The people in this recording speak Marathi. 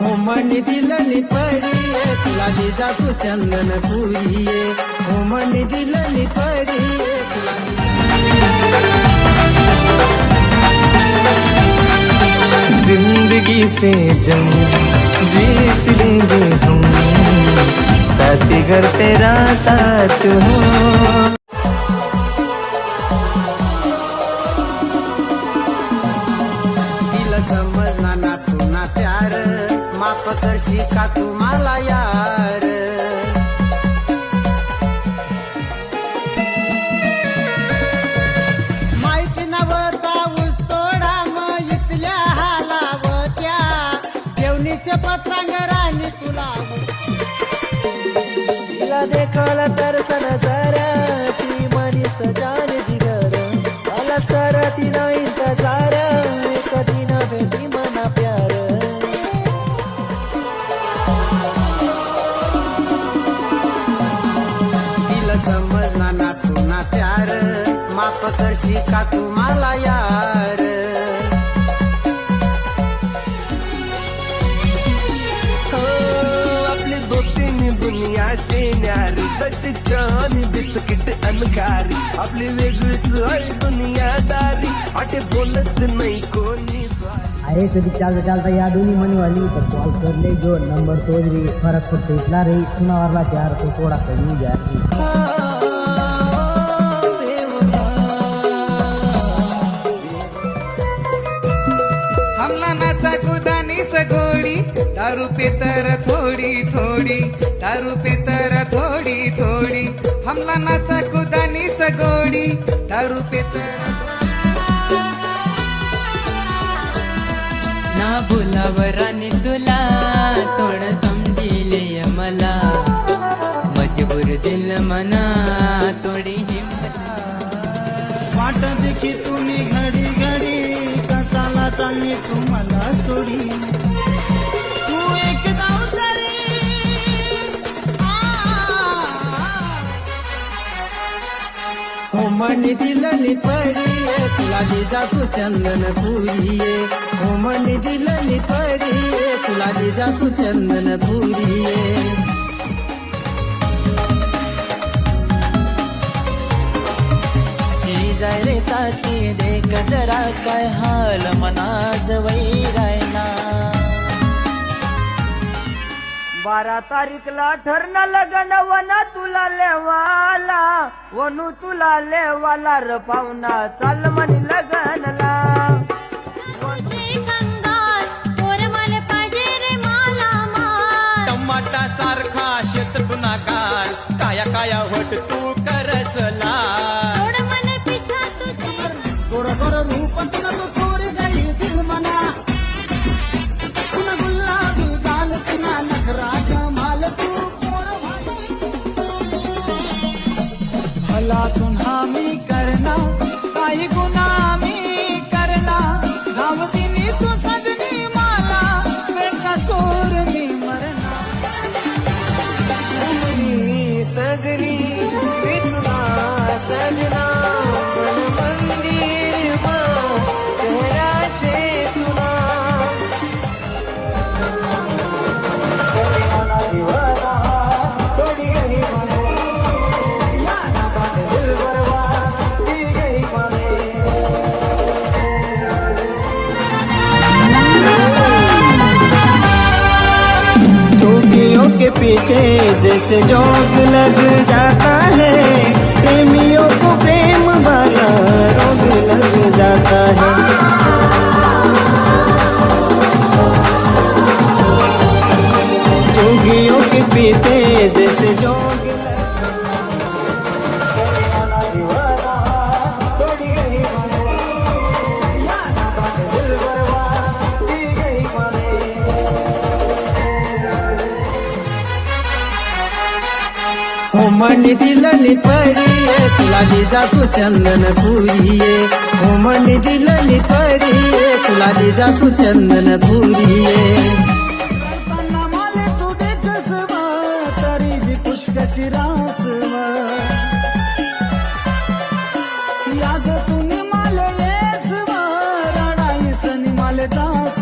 होमनी दिलनी परी तुला दिजा तू चंदन पुरी होमनी दिलनी परी तुला जिंदगी से जंग जीत लेंगे हम साथी घर तेरा साथ हो। समजना ना तू ना प्यार माफ करशी का तू मला यार माहिती नव्हता ऊसतोडा मग इथल्या हालावत्या जेवणीचे पत्रांग राणी तुला तिला देखला तर सनसारा ती मनी सजान जिगर मला सारा ती नाही इंतजार कधी न भेटी मना प्यार तिला समजना ना तू ना प्यार माफ करशी का तू मला यार हो आपली दोस्तीनी दुनिया से न्यारी जशी चहानी बिस्किट अनखारी आपली वेगळीच आहे दुनियादारी आटे बोलत नाही कोणी अरे कभी चलता चलता याद नहीं मन वाली तो कॉल कर ले जो नंबर तो भी फर्क पड़ता इतना रही सुना वाला प्यार तो थोड़ा कमी जाती हमला नाचा कुदानी सगोडी दारू पे तर थोडी थोडी दारू पे तर थोडी थोडी हमला नाचा कुदानी सगोडी दारू पे तर ना बोलावराने तुला थोडं समजिले मला मजबूर दिल मना थोडी हिम्मत वाट देखी तुम्ही घडी घडी कसाला चालली तुम्हाला सोडी तू एक दाव जरी होमनी दिलनी परी तुला दिजा तू चंदन पुरी होमनी दिलनी परी तुला दिजा तू चंदन पुरी जाय रे साथी देख जरा काय हाल मनाज वैरायना 12 तारीखला ठरना लगन वना तुला लेवाला वनू तुला लेवाला र पाहुणा चाल म्हणी लगनला टमाटा सारखा शेत गुन्हागार काया काया होत तू करसला गोर गोर रूप तुला तू चोरी गई दिल मना तुला गुलाबी गाल तुला नखरा जमाल तू भला तुन्हा मी करना काही गुन्हा मी करना धावतीनी तू सजनी माला बेटा सोर मी मरना सजनी इतना सजना मन मंदिर चेहरा से तुला थोड़ी गई दिल बर्बाद गई चोटियों के पीछे जैसे जोग लग जाता है प्रेमियों को प्रेम वाला रोग लग जाता है जोगियों के पीछे जैसे जोग होमनी दिलनी परी तुला दिजा तू चंदन पुरी होमनी दिलनी परी तुला दिजा तू चंदन पुरी तू देखस तरी भी खुश कशी रास याद तुम्ही माले येस रडाई सनी माले दास